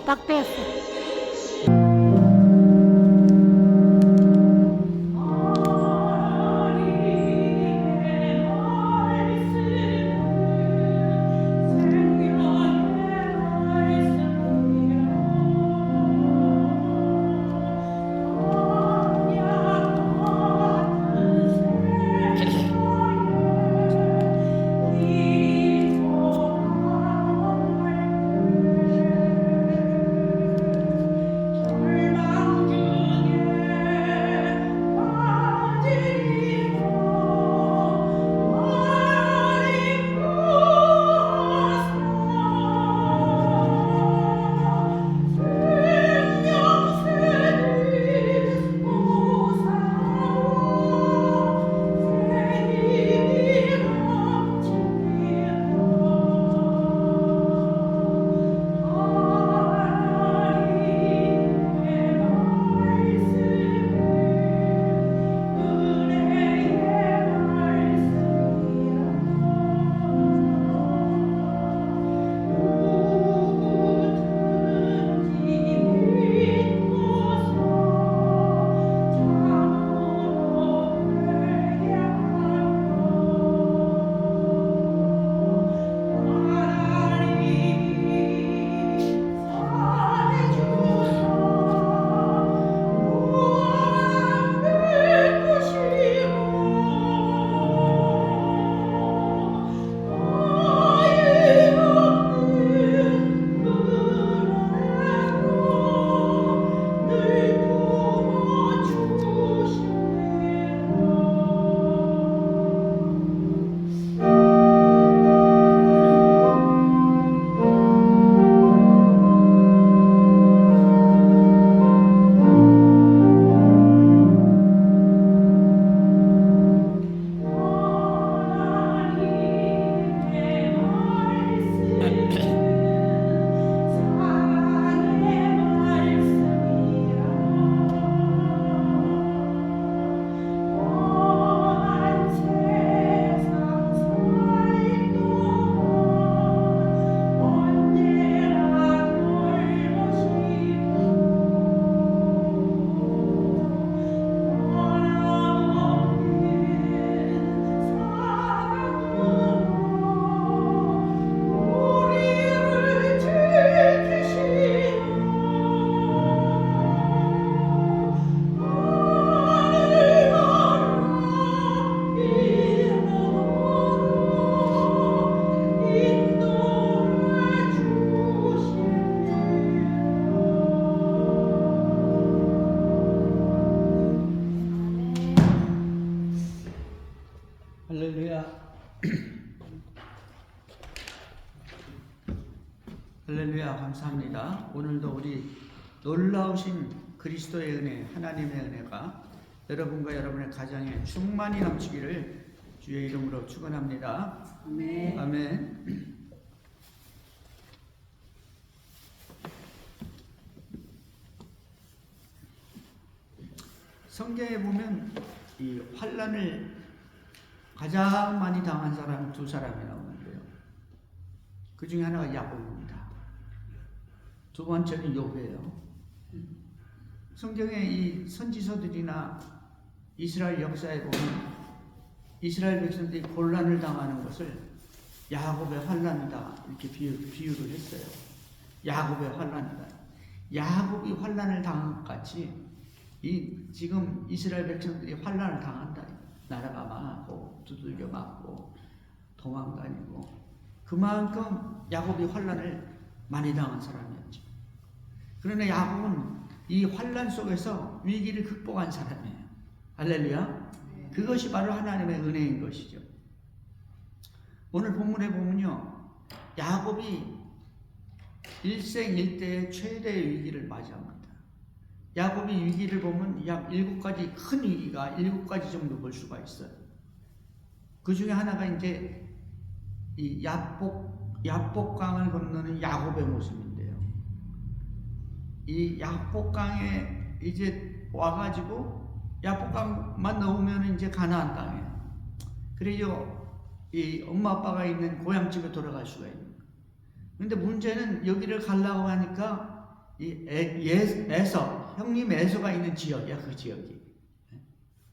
딱 됐어. 할렐루야. 할렐루야. 감사합니다. 오늘도 우리 놀라우신 그리스도의 은혜, 하나님의 은혜가 여러분과 여러분의 가정에 충만히 넘치기를 주의 이름으로 축원합니다. 아멘. 아멘. 성경에 보면 이 환난을 가장 많이 당한 사람은 두 사람이 나오는데요. 그 중에 하나가 야곱입니다. 두 번째는 욥이에요. 성경의 이 선지서들이나 이스라엘 역사에 보면 이스라엘 백성들이 곤란을 당하는 것을 야곱의 환난이다 이렇게 비유를 했어요. 야곱의 환난이다. 야곱이 환난을 당한 것 같이 지금 이스라엘 백성들이 환난을 당한다. 나라가 망하고 두들겨 맞고 도망다니고 그만큼 야곱이 환난을 많이 당한 사람이었죠. 그러나 야곱은 이 환난 속에서 위기를 극복한 사람이에요. 할렐루야. 그것이 바로 하나님의 은혜인 것이죠. 오늘 본문에 보면요, 야곱이 일생일대의 최대의 위기를 맞이합니다. 야곱이 위기를 보면 약 7가지 큰 위기가 7가지 정도 볼 수가 있어요. 그 중에 하나가 이제 이 야복강을 건너는 야곱의 모습인데요. 이 야복강에 이제 와가지고 야복강만 넘으면 이제 가나안 땅이에요. 그래서 이 엄마 아빠가 있는 고향집에 돌아갈 수가 있는 거예요. 근데 문제는 여기를 가려고 하니까 에서, 형님 에서가 있는 지역이야, 그 지역이.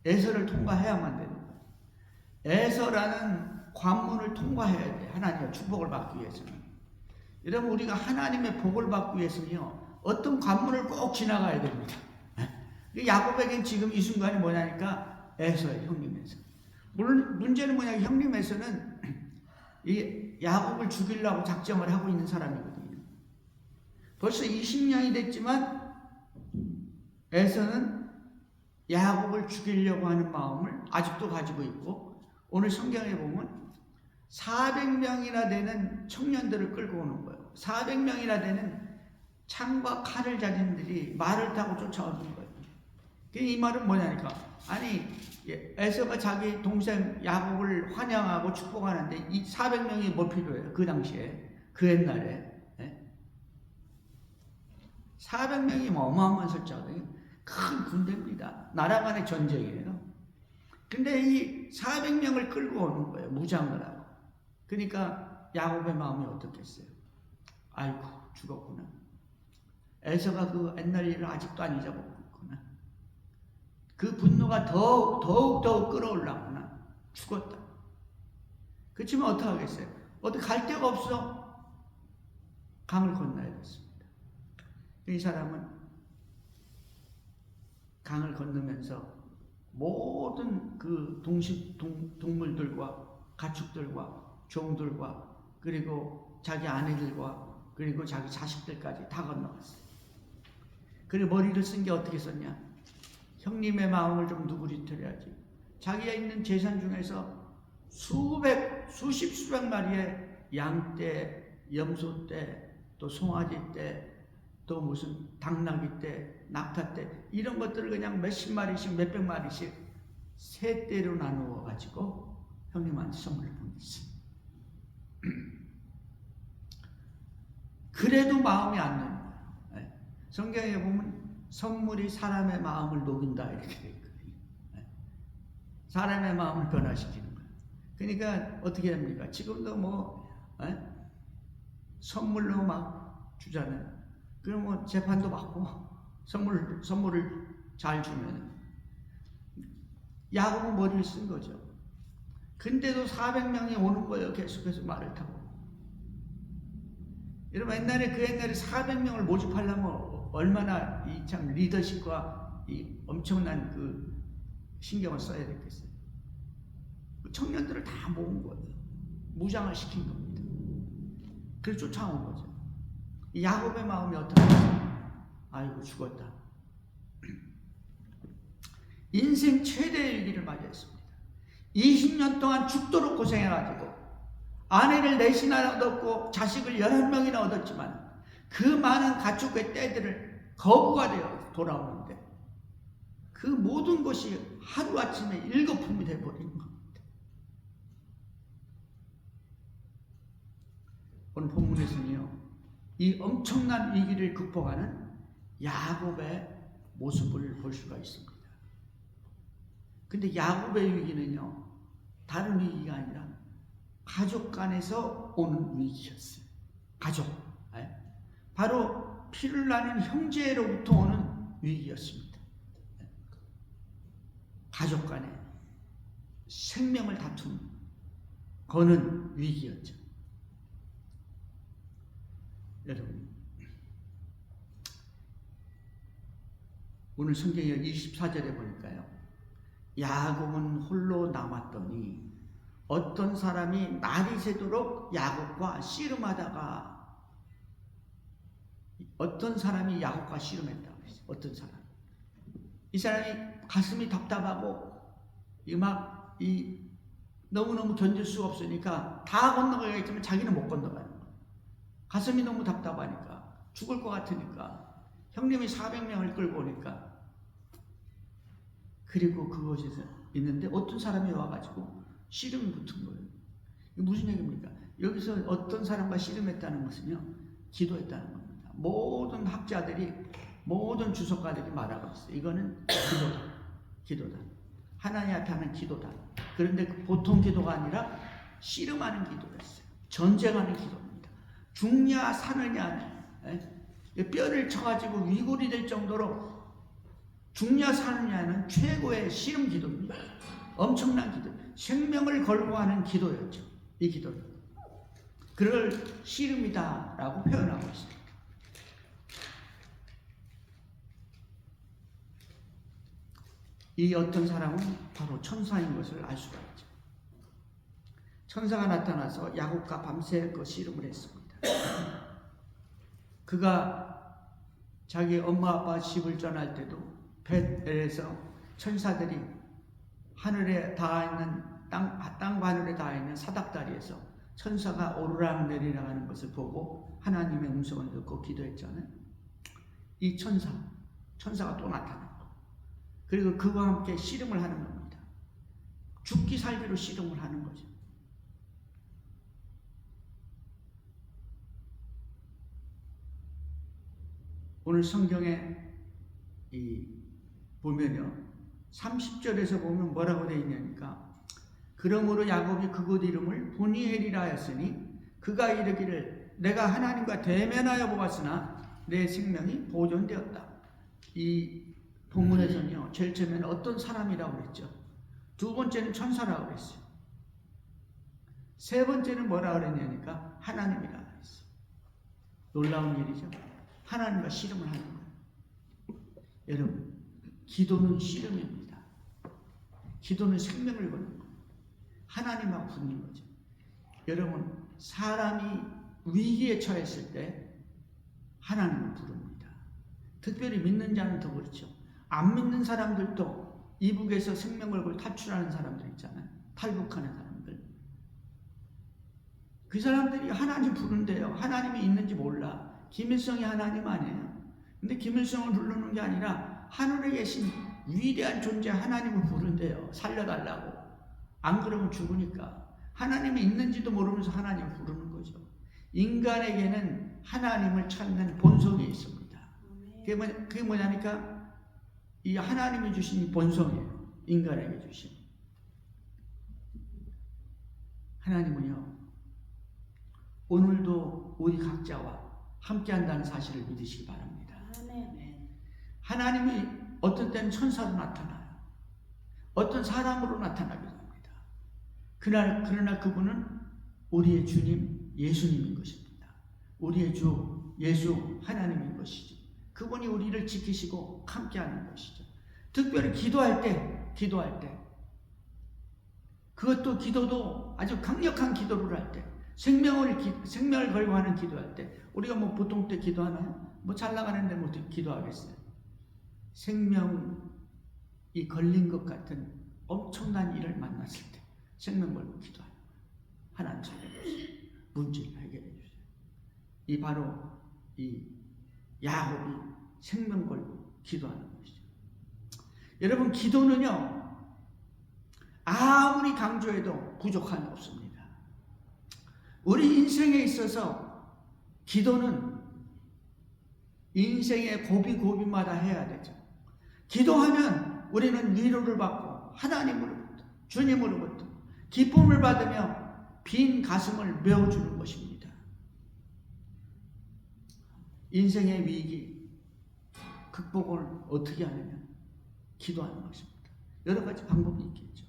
에서를 통과해야만 되는 거야. 에서라는 관문을 통과해야 돼. 하나님의 축복을 받기 위해서는. 여러분, 우리가 하나님의 복을 받기 위해서는요, 어떤 관문을 꼭 지나가야 됩니다. 야곱에겐 지금 이 순간이 뭐냐니까 에서예요, 형님에서. 물론 문제는 뭐냐면 형님에서는 이 야곱을 죽이려고 작정을 하고 있는 사람이거든요. 벌써 20년이 됐지만 에서는 야곱을 죽이려고 하는 마음을 아직도 가지고 있고, 오늘 성경에 보면 400명이나 되는 청년들을 끌고 오는 거예요. 400명이나 되는 창과 칼을 가진 들이 말을 타고 쫓아오는 거예요. 이 말은 뭐냐니까, 아니 에서가 자기 동생 야곱을 환영하고 축복하는데 이 400명이 뭐 필요해요? 그 당시에, 그 옛날에 400명이 어마어마한 숫자거든요. 큰 군대입니다. 나라 간의 전쟁이에요. 근데 이 400명을 끌고 오는 거예요. 무장을 하고. 그러니까 야곱의 마음이 어떻겠어요? 아이고, 죽었구나. 에서가 그 옛날 일을 아직도 안 잊어먹었구나. 그 분노가 더욱 끌어올랐구나. 죽었다. 그렇지만 어떡하겠어요? 어디 갈 데가 없어. 강을 건너야 됐습니다. 이 사람은 강을 건너면서 모든 그 동물들과 가축들과 종들과 그리고 자기 아내들과 그리고 자기 자식들까지 다 건너갔어요. 그리고 머리를 쓴 게 어떻게 썼냐? 형님의 마음을 좀 누그러뜨려야지. 자기가 있는 재산 중에서 수십 마리의 양떼, 염소떼, 또 송아지떼, 또 무슨 당나귀떼, 낙타떼 이런 것들을 그냥 몇십 마리씩 몇백 마리씩 세 떼로 나누어 가지고 형님한테 선물을 보냈어요. 그래도 마음이 안 놓는 거예요. 성경에 보면 선물이 사람의 마음을 녹인다 이렇게 돼 있거든요. 사람의 마음을 변화시키는 거예요. 그러니까 어떻게 합니까? 지금도 뭐 선물로 막 주잖아요. 그러면 재판도 받고 선물을 잘 주면 야곱은 머리를 쓴 거죠. 근데도 400명이 오는 거예요. 계속해서 말을 타고. 여러분, 그 옛날에 400명을 모집하려면 얼마나 이 참 리더십과 이 엄청난 그 신경을 써야 되겠어요. 청년들을 다 모은 거예요. 무장을 시킨 겁니다. 그래서 쫓아온 거죠. 야곱의 마음이 어떡하겠어요? 아이고, 죽었다. 인생 최대의 위기를 맞이했습니다. 20년 동안 죽도록 고생해가지고 아내를 4이나 얻었고 자식을 11명이나 얻었지만 그 많은 가축의 떼들을 거부가 되어 돌아오는데 그 모든 것이 하루아침에 일거품이 되어버리는 겁니다. 오늘 본문에서는요, 이 엄청난 위기를 극복하는 야곱의 모습을 볼 수가 있습니다. 근데 야곱의 위기는요, 다른 위기가 아니라 가족 간에서 오는 위기였어요. 가족. 바로 피를 나는 형제로부터 오는 위기였습니다. 가족 간에 생명을 거는 위기였죠. 여러분, 오늘 성경의 24절에 보니까요, 야곱은 홀로 남았더니 어떤 사람이 날이 새도록 야곱과 씨름하다가 어떤 사람이 야곱과 씨름했다고 했어요. 어떤 사람. 이 사람이 가슴이 답답하고 너무너무 견딜 수가 없으니까 다 건너가야겠지만 자기는 못 건너가는 거예요. 가슴이 너무 답답하니까 죽을 것 같으니까 형님이 400명을 끌고 오니까 그리고 그곳에서 있는데 어떤 사람이 와가지고 씨름이 붙은 거예요. 이게 무슨 얘기입니까? 여기서 어떤 사람과 씨름했다는 것은요, 기도했다는 겁니다. 모든 학자들이, 모든 주석가들이 말하고 있어요. 이거는 기도다. 하나님 앞에 하는 기도다. 그런데 보통 기도가 아니라 씨름하는 기도였어요. 전쟁하는 기도입니다. 죽냐 사느냐, 뼈를 쳐가지고 위골이 될 정도로 죽냐 사느냐는 최고의 씨름 기도입니다. 엄청난 기도, 생명을 걸고 하는 기도였죠. 이 기도는 그럴 씨름이다라고 표현하고 있습니다. 이 어떤 사람은 바로 천사인 것을 알 수가 있죠. 천사가 나타나서 야곱과 밤새 그 씨름을 했습니다. 그가 자기 엄마 아빠 집을 떠날 때도 벳엘에서 천사들이 하늘에 닿아 있는 땅과 하늘에 닿아 있는 사닥다리에서 천사가 오르락 내리락 하는 것을 보고 하나님의 음성을 듣고 기도했잖아요. 이 천사가 또 나타났고, 그리고 그와 함께 씨름을 하는 겁니다. 죽기 살기로 씨름을 하는 거죠. 오늘 성경에 보면요, 30절에서 보면 뭐라고 되어 있냐니까, 그러므로 야곱이 그곳 이름을 보니엘이라 하였으니 그가 이르기를 내가 하나님과 대면하여 보았으나 내 생명이 보존되었다. 이 본문에서는요, 제일 처음에는 어떤 사람이라고 그랬죠. 두 번째는 천사라고 그랬어요. 세 번째는 뭐라고 그랬냐니까 하나님이라고 그랬어요. 놀라운 일이죠. 하나님과 씨름을 하는 거예요. 여러분, 기도는 씨름입니다. 기도는 생명을 거는 거예요. 하나님하고 붙는 거죠. 여러분, 사람이 위기에 처했을 때 하나님을 부릅니다. 특별히 믿는 자는 더 그렇죠. 안 믿는 사람들도 이북에서 생명을 걸고 탈출하는 사람들 있잖아요. 탈북하는 사람들. 그 사람들이 하나님 부른대요. 하나님이 있는지 몰라. 김일성이 하나님 아니에요. 근데 김일성을 부르는 게 아니라 하늘에 계신 위대한 존재 하나님을 부른대요. 살려달라고. 안 그러면 죽으니까. 하나님이 있는지도 모르면서 하나님을 부르는 거죠. 인간에게는 하나님을 찾는 본성이 있습니다. 그게 뭐냐니까 이 하나님이 주신 이 본성이에요. 인간에게 주신. 하나님은요, 오늘도 우리 각자와 함께 한다는 사실을 믿으시기 바랍니다. 하나님이 어떤 때는 천사로 나타나요. 어떤 사람으로 나타나기도 합니다. 그러나 그분은 우리의 주님 예수님인 것입니다. 우리의 주 예수 하나님인 것이죠. 그분이 우리를 지키시고 함께하는 것이죠. 특별히 기도할 때 그것도 기도도 아주 강력한 기도를 할 때, 생명을 걸고 하는 기도할 때, 우리가 뭐 보통 때 기도하나요? 뭐 잘 나가는데 뭐 기도하겠어요? 생명이 걸린 것 같은 엄청난 일을 만났을 때 생명 걸고 기도하는 거예요. 하나님 살려주세요. 문제를 해결해 주세요. 이 바로 이 야곱이 생명 걸고 기도하는 것이죠. 여러분, 기도는요, 아무리 강조해도 부족함이 없습니다. 우리 인생에 있어서 기도는 인생의 고비고비마다 해야 되죠. 기도하면 우리는 위로를 받고 하나님으로부터, 주님으로부터 기쁨을 받으며 빈 가슴을 메워주는 것입니다. 인생의 위기 극복을 어떻게 하느냐? 기도하는 것입니다. 여러 가지 방법이 있겠죠.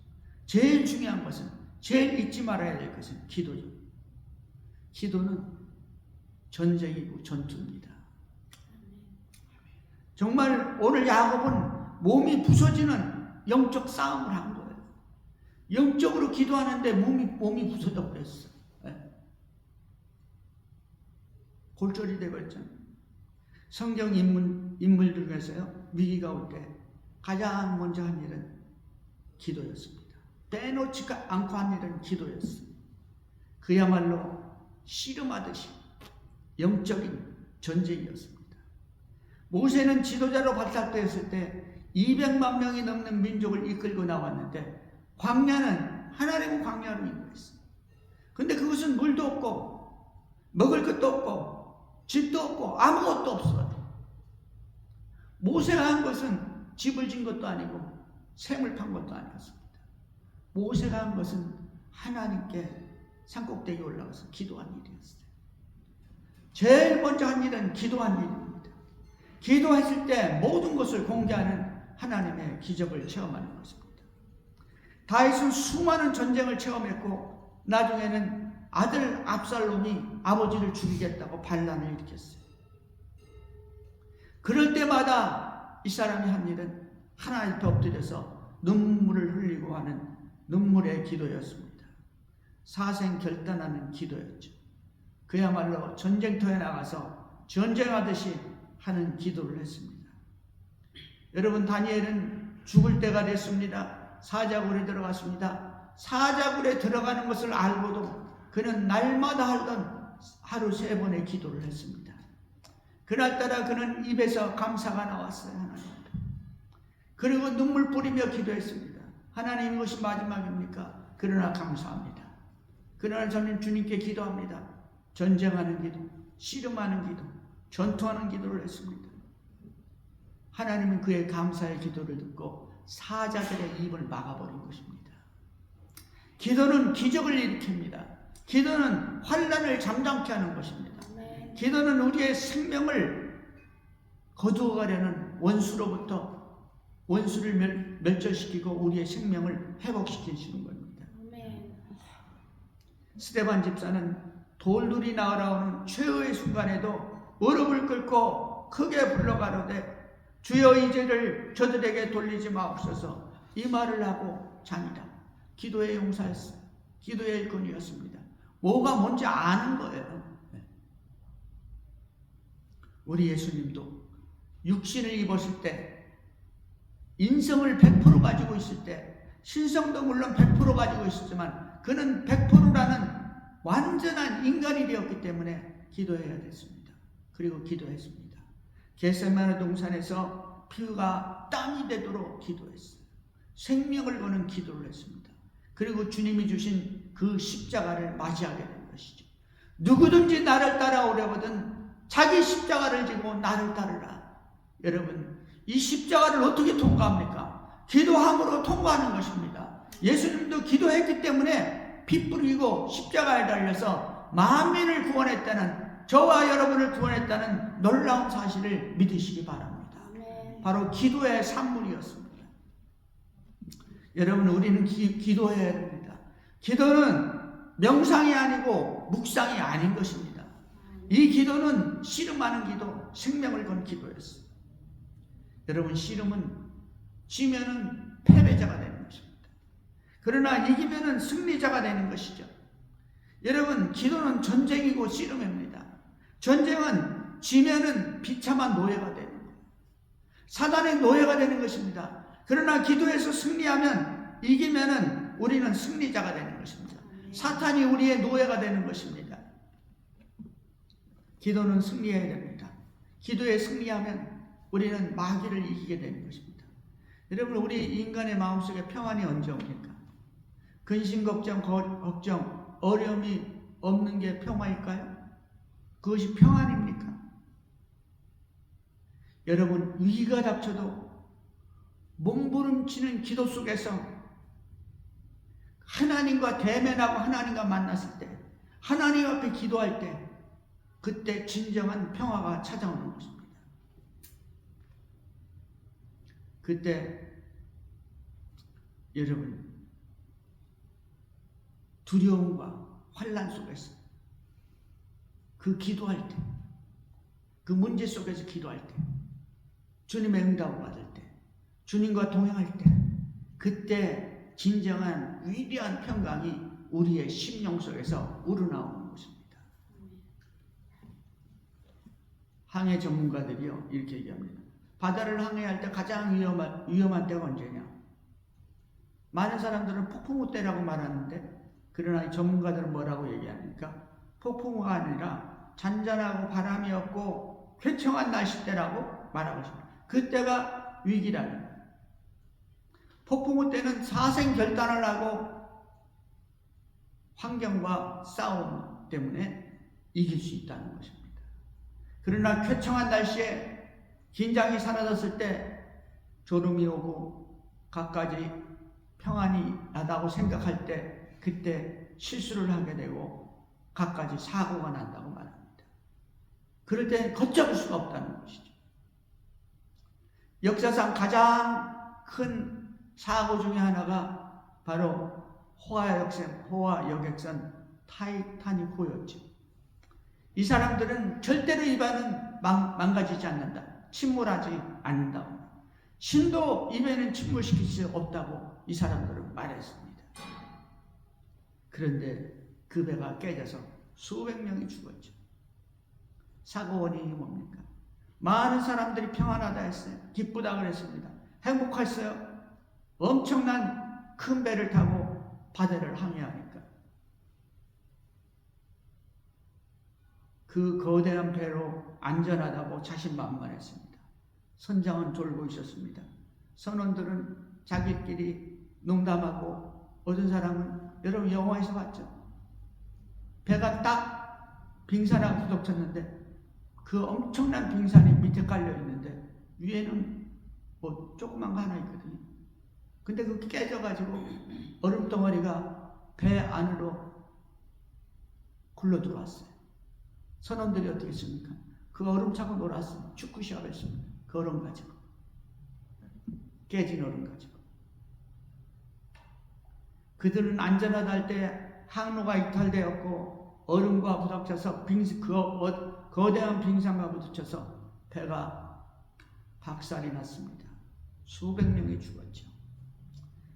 제일 중요한 것은, 제일 잊지 말아야 될 것은 기도죠. 기도는 전쟁이고 전투입니다. 정말 오늘 야곱은 몸이 부서지는 영적 싸움을 한 거예요. 영적으로 기도하는데 몸이 부서져 버렸어. 골절이 되버렸잖아요. 성경 인물 중에서요, 위기가 올 때 가장 먼저 한 일은 기도였습니다. 빼놓지 않고 한 일은 기도였습니다. 그야말로 씨름하듯이 영적인 전쟁이었습니다. 모세는 지도자로 발탁되었을 때 200만 명이 넘는 민족을 이끌고 나왔는데, 광야는 하나님은 광야로 인도했어요. 근데 그것은 물도 없고 먹을 것도 없고 집도 없고 아무것도 없어요. 모세가 한 것은 집을 진 것도 아니고 샘을 판 것도 아니었습니다. 모세가 한 것은 하나님께 산꼭대기에 올라가서 기도한 일이었어요. 제일 먼저 한 일은 기도한 일입니다. 기도했을 때 모든 것을 공개하는 하나님의 기적을 체험하는 것입니다. 다윗은 수많은 전쟁을 체험했고 나중에는 아들 압살롬이 아버지를 죽이겠다고 반란을 일으켰어요. 그럴 때마다 이 사람이 한 일은 하나님 앞에 엎드려서 눈물을 흘리고 하는 눈물의 기도였습니다. 사생결단하는 기도였죠. 그야말로 전쟁터에 나가서 전쟁하듯이 하는 기도를 했습니다. 여러분, 다니엘은 죽을 때가 됐습니다. 사자굴에 들어갔습니다. 사자굴에 들어가는 것을 알고도 그는 날마다 하던 하루 3번의 기도를 했습니다. 그날따라 그는 입에서 감사가 나왔어요. 하나님. 그리고 눈물 뿌리며 기도했습니다. 하나님, 이것이 마지막입니까? 그러나 감사합니다. 그러나 저는 주님께 기도합니다. 전쟁하는 기도, 씨름하는 기도, 전투하는 기도를 했습니다. 하나님은 그의 감사의 기도를 듣고 사자들의 입을 막아버린 것입니다. 기도는 기적을 일으킵니다. 기도는 환난을 잠잠케 하는 것입니다. 기도는 우리의 생명을 거두어가려는 원수를 멸절시키고 우리의 생명을 회복시키시는 겁니다. 스데반 집사는 돌들이 나아오는 최후의 순간에도 무릎을 꿇고 크게 불러가로되 주여 이 죄를 저들에게 돌리지 마옵소서, 이 말을 하고 자니라. 기도의 용사였어요. 기도의 일꾼이었습니다. 뭐가 뭔지 아는 거예요. 우리 예수님도 육신을 입었을 때, 인성을 100% 가지고 있을 때, 신성도 물론 100% 가지고 있었지만 그는 100%라는 완전한 인간이 되었기 때문에 기도해야 됐습니다. 그리고 기도했습니다. 겟세마네 동산에서 피가 땀이 되도록 기도했어요. 생명을 거는 기도를 했습니다. 그리고 주님이 주신 그 십자가를 맞이하게 된 것이죠. 누구든지 나를 따라오려거든 자기 십자가를 지고 나를 따르라. 여러분, 이 십자가를 어떻게 통과합니까? 기도함으로 통과하는 것입니다. 예수님도 기도했기 때문에 피 뿌리고 십자가에 달려서 만민을 구원했다는, 저와 여러분을 구원했다는 놀라운 사실을 믿으시기 바랍니다. 바로 기도의 산물이었습니다. 여러분, 우리는 기도해야 됩니다. 기도는 명상이 아니고 묵상이 아닌 것입니다. 이 기도는 씨름하는 기도, 생명을 건 기도였어요. 여러분, 씨름은 지면은 패배자가 되는 것입니다. 그러나 이기면은 승리자가 되는 것이죠. 여러분, 기도는 전쟁이고 씨름입니다. 전쟁은 지면은 비참한 노예가 되는 거예요. 사단의 노예가 되는 것입니다. 그러나 기도에서 승리하면, 이기면은 우리는 승리자가 되는 것입니다. 사탄이 우리의 노예가 되는 것입니다. 기도는 승리해야 됩니다. 기도에 승리하면 우리는 마귀를 이기게 되는 것입니다. 여러분, 우리 인간의 마음속에 평안이 언제 옵니까? 근심, 걱정, 어려움이 없는 게 평화일까요? 그것이 평안입니까? 여러분, 위기가 닥쳐도 몸부림치는 기도 속에서 하나님과 대면하고 하나님과 만났을 때, 하나님 앞에 기도할 때, 그때 진정한 평화가 찾아오는 것입니다. 그때 여러분, 두려움과 환난 속에서 그 기도할 때, 그 문제 속에서 기도할 때, 주님의 응답을 받을 때, 주님과 동행할 때, 그때 진정한 위대한 평강이 우리의 심령 속에서 우러나오는 것입니다. 항해 전문가들이요, 이렇게 얘기합니다. 바다를 항해할 때 가장 위험한 때가 언제냐? 많은 사람들은 폭풍우 때라고 말하는데, 그러나 전문가들은 뭐라고 얘기합니까? 폭풍우가 아니라 잔잔하고 바람이 없고 쾌청한 날씨 때라고 말하고 있습니다. 그때가 위기라는 거예요. 폭풍우 때는 사생결단을 하고 환경과 싸움 때문에 이길 수 있다는 것입니다. 그러나 쾌청한 날씨에 긴장이 사라졌을 때, 졸음이 오고 갖가지 평안이 나다고 생각할 때, 그때 실수를 하게 되고 갖가지 사고가 난다고 말합니다. 그럴 때 걷잡을 수가 없다는 것이죠. 역사상 가장 큰 사고 중에 하나가 바로 호화 여객선 타이타닉호였죠. 이 사람들은 절대로 입안은 망가지지 않는다. 침몰하지 않는다. 신도 입에는 침몰시킬 수 없다고 이 사람들은 말했습니다. 그런데 그 배가 깨져서 수백 명이 죽었죠. 사고 원인이 뭡니까? 많은 사람들이 평안하다 했어요. 기쁘다 그랬습니다. 행복했어요. 엄청난 큰 배를 타고 바다를 항해하니까 그 거대한 배로 안전하다고 자신만만했습니다. 선장은 졸고 있었습니다. 선원들은 자기끼리 농담하고 어떤 사람은 여러분 영화에서 봤죠? 배가 딱 빙산하고 부딪혔는데 그 엄청난 빙산이 밑에 깔려 있는데 위에는 뭐 조그만 거 하나 있거든요. 근데 그게 깨져가지고 얼음 덩어리가 배 안으로 굴러 들어왔어요. 선원들이 어떻게 했습니까? 그 얼음 차고 놀았어요. 축구 시합했습니다. 그 얼음 가지고. 깨진 얼음 가지고. 그들은 안전하다 할 때 항로가 이탈되었고 얼음과 부닥쳐서 거대한 빙산과 부딪혀서 배가 박살이 났습니다. 수백 명이 죽었죠.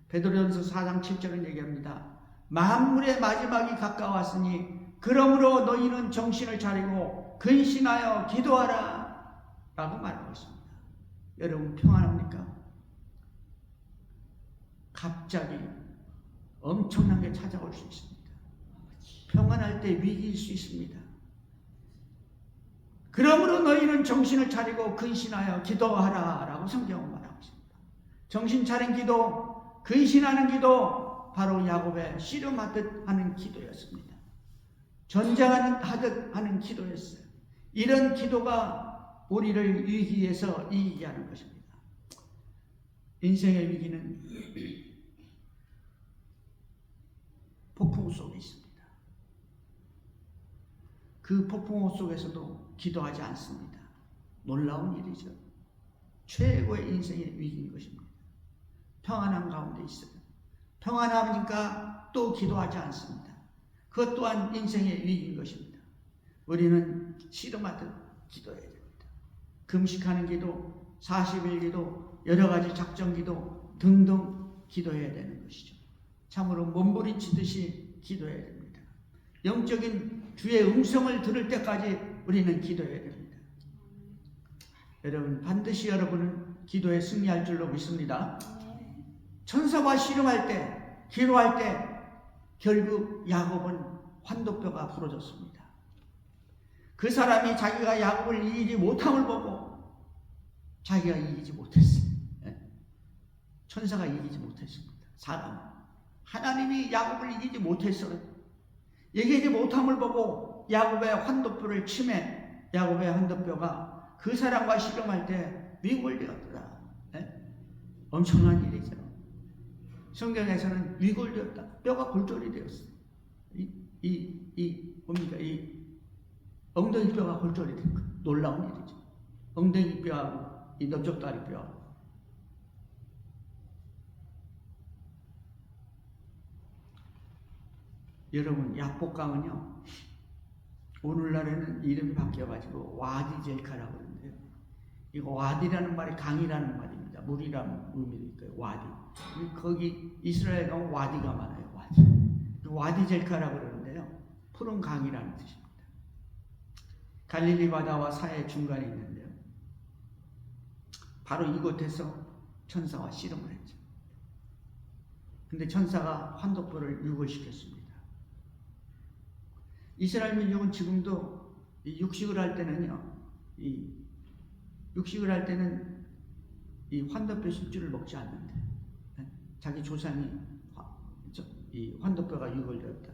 베드로전서 4장 7절은 얘기합니다. 만물의 마지막이 가까웠으니 그러므로 너희는 정신을 차리고 근신하여 기도하라 라고 말하고 있습니다. 여러분 평안합니까? 갑자기 엄청난 게 찾아올 수 있습니다. 평안할 때 위기일 수 있습니다. 그러므로 너희는 정신을 차리고 근신하여 기도하라 라고 성경은 말하고 있습니다. 정신 차린 기도, 근신하는 기도, 바로 야곱의 씨름하듯 하는 기도였습니다. 전쟁하듯 하는 기도였어요. 이런 기도가 우리를 위기에서 이기게 하는 것입니다. 인생의 위기는 폭풍 속에 있습니다. 그 폭풍 속에서도 기도하지 않습니다. 놀라운 일이죠. 최고의 인생의 위기인 것입니다. 평안한 가운데 있어요. 평안하니까 또 기도하지 않습니다. 그것 또한 인생의 위기인 것입니다. 우리는 씨름하듯 기도해야 됩니다. 금식하는 기도, 40일 기도, 여러 가지 작정 기도 등등 기도해야 되는 것이죠. 참으로 몸부림치듯이 기도해야 됩니다. 영적인 주의 음성을 들을 때까지 우리는 기도해야 됩니다. 여러분 반드시 여러분은 기도에 승리할 줄로 믿습니다. 천사와 씨름할 때, 기도할 때 결국 야곱은 환도뼈가 부러졌습니다. 그 사람이 자기가 야곱을 이기지 못함을 보고 자기가 이기지 못했어요. 천사가 이기지 못했습니다. 사람은. 하나님이 야곱을 이기지 못했어요. 이기지 못함을 보고 야곱의 환도뼈를 치매 야곱의 환도뼈가 그 사람과 씨름할 때 위골되었더라. 엄청난 일이죠. 성경에서는 위골되었다. 뼈가 골절이 되었어요. 뭡니까? 이 엉덩이 뼈가 골절이 된 거예요. 놀라운 일이죠. 엉덩이 뼈하고 이 넓적다리 뼈하고. 여러분 약복강은요. 오늘날에는 이름이 바뀌어가지고 와디 젤카라고 그러는데요. 이거 와디라는 말이 강이라는 말입니다. 물이라는 의미도 있고요. 와디. 거기 이스라엘 가면 와디가 많아요. 와디 젤카라고 그러는데요. 푸른 강이라는 뜻입니다. 갈릴리 바다와 사해 중간에 있는데요. 바로 이곳에서 천사와 씨름을 했죠. 근데 천사가 환도뼈를 유골시켰습니다. 이스라엘 민족은 지금도 육식을 할 때는요, 육식을 할 때는 이 환도뼈 십주를 먹지 않는데, 자기 조상이 이 환도뼈가 유골되었다.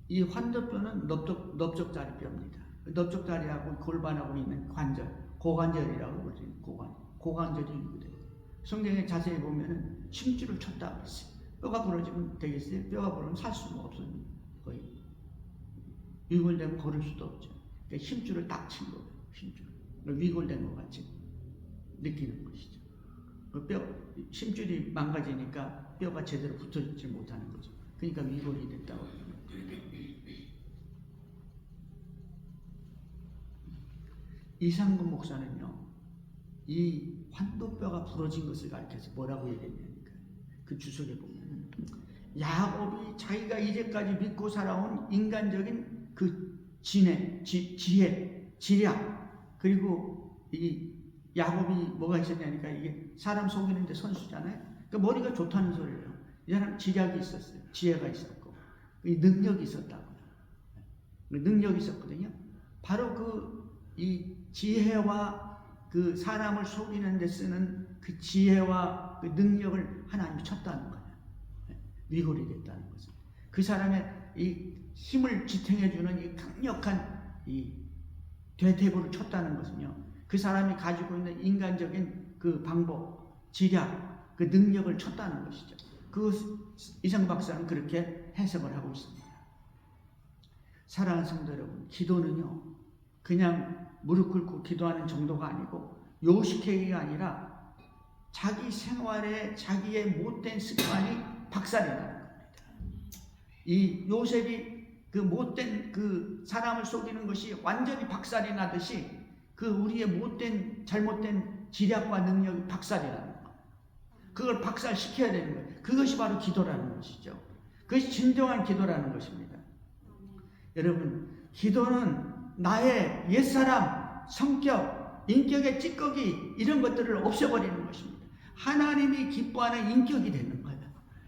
이 환도뼈는 넓적다리뼈입니다. 넓적다리하고 골반하고 있는 관절, 고관절이라고 그러죠. 고관절이 유골돼요. 성경에 자세히 보면은 심줄을 쳤다 그랬어요. 뼈가 부러지면 되겠어요? 뼈가 부러지면 살 수가 없어요. 거의 유골되면 걸을 수도 없죠. 그러니까 힘줄을 딱 친 거예요. 힘줄. 위골된 것 같이 느끼는 것이죠. 힘줄이 망가지니까 뼈가 제대로 붙어있지 못하는 거죠. 그러니까 위골이 됐다고 합니다. 이상근 목사는요, 이 환도뼈가 부러진 것을 가르쳐서 뭐라고 얘기했냐니까. 그 주석에 보면은 야곱이 자기가 이제까지 믿고 살아온 인간적인 그 지혜, 지략, 그리고 이 야곱이 뭐가 있었냐니까, 이게 사람 속이는데 선수잖아요. 그러니까 머리가 좋다는 소리예요. 이 사람 지략이 있었어요. 지혜가 있었고, 이 능력이 있었다고요. 능력이 있었거든요. 바로 이 지혜와 그 사람을 속이는 데 쓰는 그 지혜와 그 능력을 하나님이 쳤다는 거예요. 위골이 됐다는 것은. 그 사람의 이 힘을 지탱해주는 이 강력한 이 대퇴부를 쳤다는 것은요, 그 사람이 가지고 있는 인간적인 그 방법, 지략, 그 능력을 쳤다는 것이죠. 이상 박사는 그렇게 해석을 하고 있습니다. 사랑하는 성도 여러분, 기도는요, 그냥 무릎 꿇고 기도하는 정도가 아니고 요식행위가 아니라 자기 생활에 자기의 못된 습관이 박살이 나는 겁니다. 이 요셉이 그 못된 그 사람을 속이는 것이 완전히 박살이 나듯이 그 우리의 못된 잘못된 지략과 능력이 박살이 나는 거예요. 그걸 박살시켜야 되는 거예요. 그것이 바로 기도라는 것이죠. 그것이 진정한 기도라는 것입니다. 여러분, 기도는 나의 옛사람, 성격, 인격의 찌꺼기 이런 것들을 없애버리는 것입니다. 하나님이 기뻐하는 인격이 되는 거예요.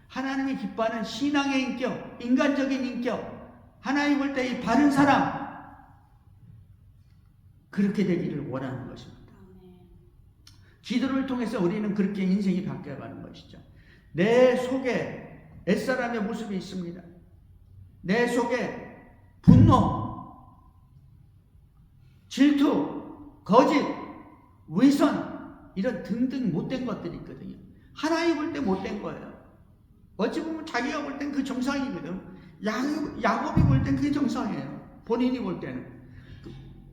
하나님이 기뻐하는 신앙의 인격, 인간적인 인격, 하나님 볼 때 이 바른 사람, 그렇게 되기를 원하는 것입니다. 기도를 통해서 우리는 그렇게 인생이 바뀌어가는 것이죠. 내 속에 옛사람의 모습이 있습니다. 내 속에 분노, 질투, 거짓, 위선 이런 등등 못된 것들이 있거든요. 하나님 볼 때 못된 거예요. 어찌 보면 자기가 볼 땐 그 정상이거든. 야곱이 볼 땐 그게 정상이에요. 본인이 볼 때는.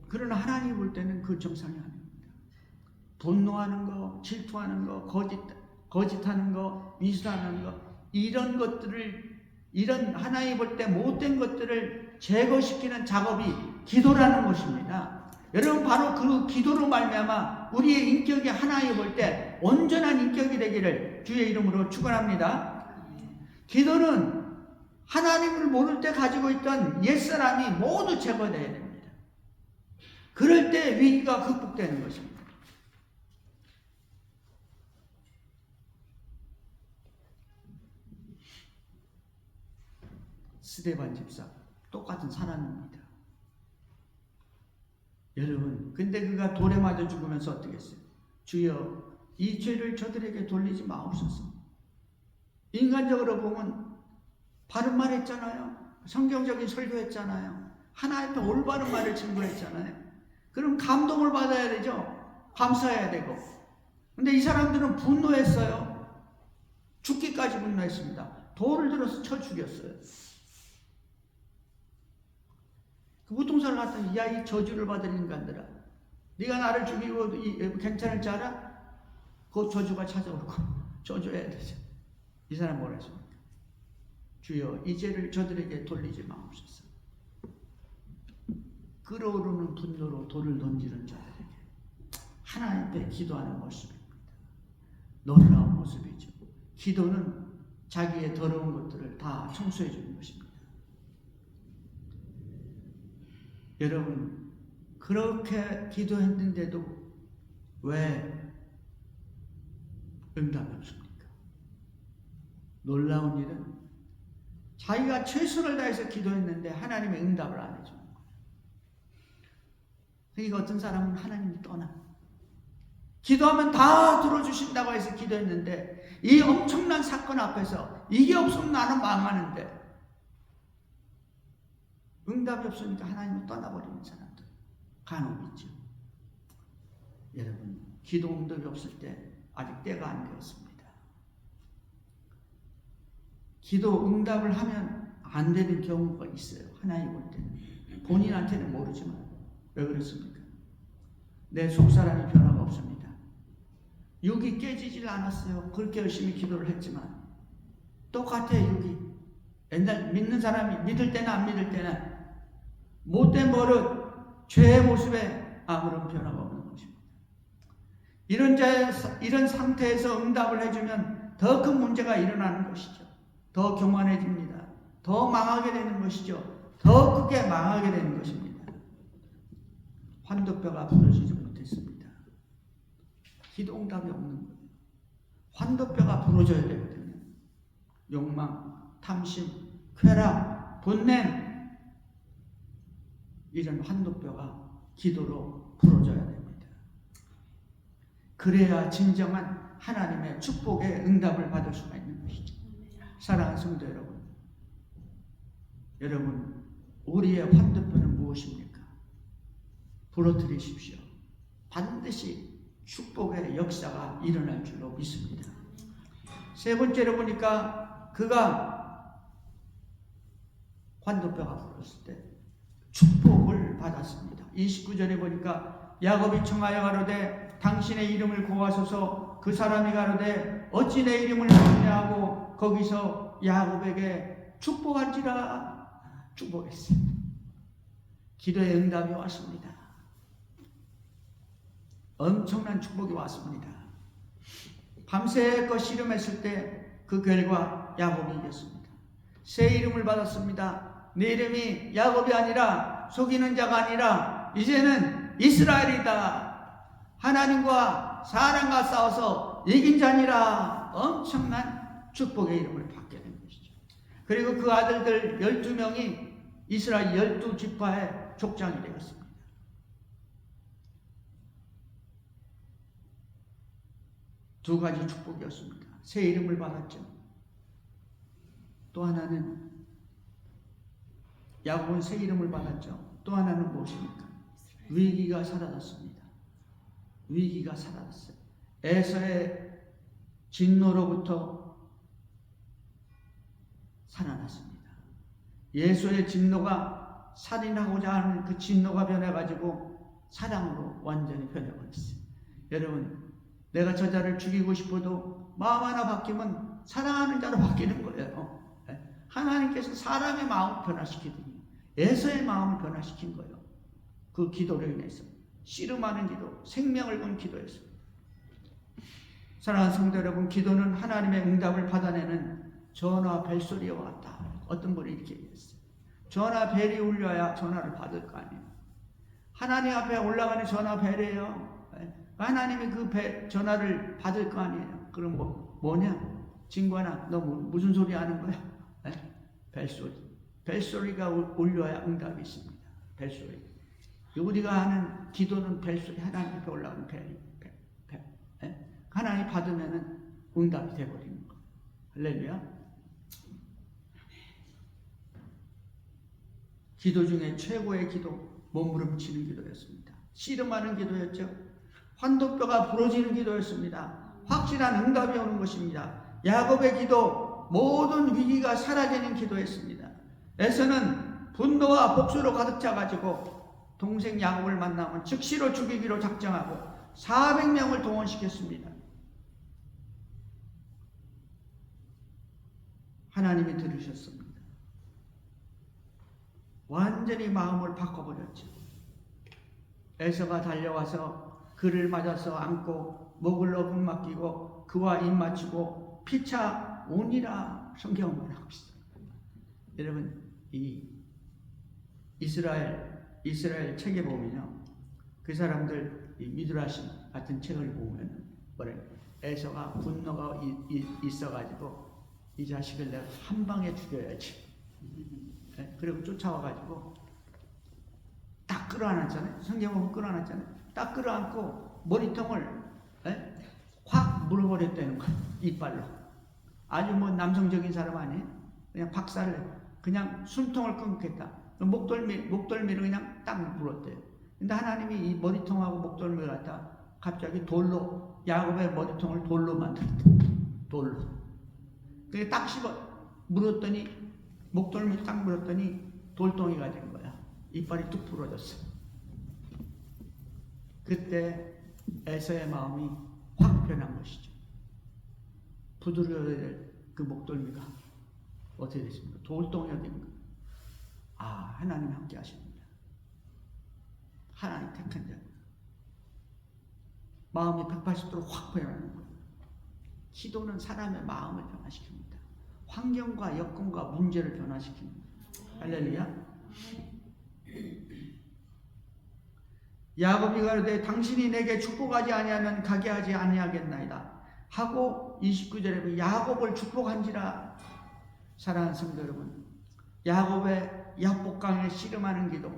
그러나 하나님이 볼 때는 그 정상이 아닙니다. 분노하는 거, 질투하는 거, 거짓하는 거, 미수하는 거, 이런 것들을, 이런 하나님이 볼 때 못된 것들을 제거시키는 작업이 기도라는 것입니다. 여러분, 바로 그 기도로 말미암아 우리의 인격이 하나님 볼 때 온전한 인격이 되기를 주의 이름으로 축원합니다. 기도는 하나님을 모를 때 가지고 있던 옛사람이 모두 제거되어야 됩니다. 그럴 때 위기가 극복되는 것입니다. 스데반 집사 똑같은 사람입니다. 여러분, 근데 그가 돌에 맞아 죽으면서 어떻게 했어요? 주여, 이 죄를 저들에게 돌리지 마옵소서. 인간적으로 보면 바른 말 했잖아요. 성경적인 설교했잖아요. 하나님께 올바른 말을 증거했잖아요. 그럼 감동을 받아야 되죠. 감사해야 되고. 근데 이 사람들은 분노했어요. 죽기까지 분노했습니다. 돌을 들어서 쳐 죽였어요. 그 보통사를 갖다, 야, 이 저주를 받을 인간들아, 네가 나를 죽이고 괜찮을 줄 알아? 그 저주가 찾아오고 저주해야 되죠. 이 사람 뭐라 했습니까? 주여, 이 죄를 저들에게 돌리지 마옵소서. 끓어오르는 분노로 돌을 던지는 자들에게 하나님께 기도하는 모습입니다. 놀라운 모습이죠. 기도는 자기의 더러운 것들을 다 청소해 주는 것입니다. 여러분, 그렇게 기도했는데도 왜 응답이 없습니까? 놀라운 일은 자기가 최선을 다해서 기도했는데 하나님의 응답을 안 해주는 거예요. 그러니까 어떤 사람은 하나님이 떠나. 기도하면 다 들어주신다고 해서 기도했는데 이 엄청난 사건 앞에서 이게 없으면 나는 망하는데 응답이 없으니까 하나님을 떠나버리는 사람들 간혹 있죠. 여러분, 기도 응답이 없을 때 아직 때가 안 되었습니다. 기도 응답을 하면 안 되는 경우가 있어요. 하나님 볼 때는. 본인한테는 모르지만 왜 그렇습니까? 내 속사람이 변화가 없습니다. 육이 깨지질 않았어요. 그렇게 열심히 기도를 했지만 똑같아요. 육이 옛날 믿는 사람이 믿을 때나 안 믿을 때나 못된 버릇, 죄의 모습에 아무런 변화가 없는 것입니다. 이런 상태에서 응답을 해주면 더 큰 문제가 일어나는 것이죠. 더 교만해집니다. 더 망하게 되는 것이죠. 더 크게 망하게 되는 것입니다. 환도뼈가 부러지지 못했습니다. 기도 응답이 없는 거예요. 환도뼈가 부러져야 되거든요. 욕망, 탐심, 쾌락, 분냄, 이런 환도뼈가 기도로 부러져야 됩니다. 그래야 진정한 하나님의 축복의 응답을 받을 수가 있는 것이죠. 사랑하는 성도 여러분, 우리의 환도뼈는 무엇입니까? 부러뜨리십시오. 반드시 축복의 역사가 일어날 줄로 믿습니다. 세 번째로 보니까 그가 환도뼈가 부러졌을 때 축복을 받았습니다. 29절에 보니까 야곱이 청하여 가로되 당신의 이름을 고하소서. 그 사람이 가로되 어찌 내 이름을 모르냐 하고 거기서 야곱에게 축복한지라 축복했어요. 기도의 응답이 왔습니다. 엄청난 축복이 왔습니다. 밤새껏 씨름했을 때 그 결과 야곱이 이겼습니다. 새 이름을 받았습니다. 내 이름이 야곱이 아니라 속이는 자가 아니라 이제는 이스라엘이다. 하나님과 사람과 싸워서 이긴 자니라. 엄청난 축복의 이름을 받게 된 것이죠. 그리고 그 아들들 12명이 이스라엘 12지파의 족장이 되었습니다. 두 가지 축복이었습니다. 새 이름을 받았죠. 또 하나는 야곱은 새 이름을 받았죠. 또 하나는 무엇입니까? 위기가 사라졌습니다. 위기가 사라졌어요. 에서의 진노로부터 살아났습니다. 예수의 진노가 살인하고자 하는 그 진노가 변해가지고 사랑으로 완전히 변해버렸어요. 여러분, 내가 저자를 죽이고 싶어도 마음 하나 바뀌면 사랑하는 자로 바뀌는 거예요. 하나님께서 사람의 마음을 변화시키더니 에서의 마음을 변화시킨 거예요. 그 기도로 인해서 씨름하는 기도, 생명을 건 기도였어요. 사랑하는 성도 여러분, 기도는 하나님의 응답을 받아내는 전화 벨소리와 같다. 어떤 분이 이렇게 얘기했어요. 전화 벨이 울려야 전화를 받을 거 아니에요. 하나님 앞에 올라가는 전화 벨이에요. 하나님이 그 전화를 받을 거 아니에요. 그럼 뭐냐? 진관아, 너 무슨 소리 하는 거야? 벨소리. 벨소리가 울려야 응답이 있습니다. 벨소리. 우리가 하는 기도는 벨소리, 하나님 앞에 올라가는 벨. 하나님 받으면은 응답이 되어버리는 거예요. 할렐루야. 기도 중에 최고의 기도, 몸부림치는 기도였습니다. 씨름하는 기도였죠. 환도뼈가 부러지는 기도였습니다. 확실한 응답이 오는 것입니다. 야곱의 기도, 모든 위기가 사라지는 기도였습니다. 에서는 분노와 복수로 가득 차가지고 동생 야곱을 만나면 즉시로 죽이기로 작정하고 400명을 동원시켰습니다. 하나님이 들으셨습니다. 완전히 마음을 바꿔버렸죠. 에서가 달려와서 그를 맞아서 안고 목을 어금맞기고 그와 입 맞추고 피차 오니라 성경은 뭐라고 합시다. 여러분, 이 이스라엘 책에 보면요, 그 사람들 이 미드라시 같은 책을 보면 뭐래요? 에서가 분노가 있어가지고 이 자식을 내가 한 방에 죽여야지. 그리고 쫓아와가지고 딱 끌어안았잖아요. 성경 보면 끌어안았잖아요. 딱 끌어안고 머리통을 확 물어버렸다는 거예요. 이빨로. 아주 남성적인 사람 아니에요. 그냥 박살을 그냥 숨통을 끊겠다. 목덜미를 그냥 딱 물었대요. 근데 하나님이 이 머리통하고 목덜미를 갖다 갑자기 돌로, 야곱의 머리통을 돌로 만들었다. 돌로. 그게 딱 물었더니, 목덜미 딱 물었더니 돌덩이가 된 거야. 이빨이 뚝 부러졌어. 그때 에서의 마음이 확 변한 것이죠. 부드러워야 될 그 목덜미가 어떻게 됐습니까? 돌덩이가 된 거예요. 아, 하나님 함께 하십니다. 하나님 택한 자. 마음이 180도로 확 변하는 거예요. 기도는 사람의 마음을 변화시킵니다. 환경과 여건과 문제를 변화시킵니다. 할렐루야. 야곱이 가로되 당신이 내게 축복하지 아니하면 가게 하지 아니하겠나이다 하고 29절에 보면 야곱을 축복한지라. 사랑하는 성도 여러분, 야곱의 야복강에 씨름하는 기도,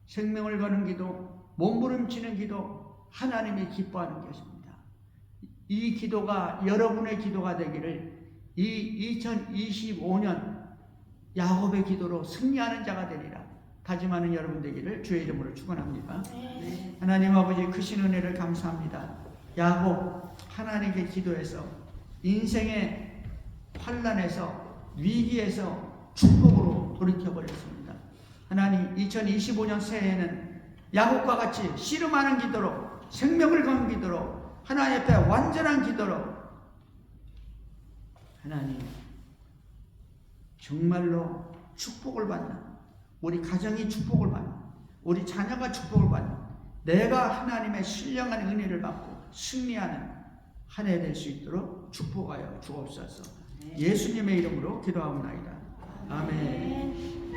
생명을 거는 기도, 몸부림치는 기도, 하나님이 기뻐하는 것입니다. 이 기도가 여러분의 기도가 되기를, 이 2025년 야곱의 기도로 승리하는 자가 되리라 다짐하는 여러분 되기를 주의 이름으로 축원합니다. 네. 하나님 아버지 크신 은혜를 감사합니다. 야곱 하나님께 기도해서 인생의 환난에서 위기에서 축복으로 돌이켜버렸습니다. 하나님 2025년 새해에는 야곱과 같이 씨름하는 기도로, 생명을 건 기도로, 하나님 앞에 완전한 기도로 하나님 정말로 축복을 받는, 우리 가정이 축복을 받는, 우리 자녀가 축복을 받는, 내가 하나님의 신령한 은혜를 받고 승리하는 한 해 될 수 있도록 축복하여 주옵소서. 예수님의 이름으로 기도하옵나이다. 아멘.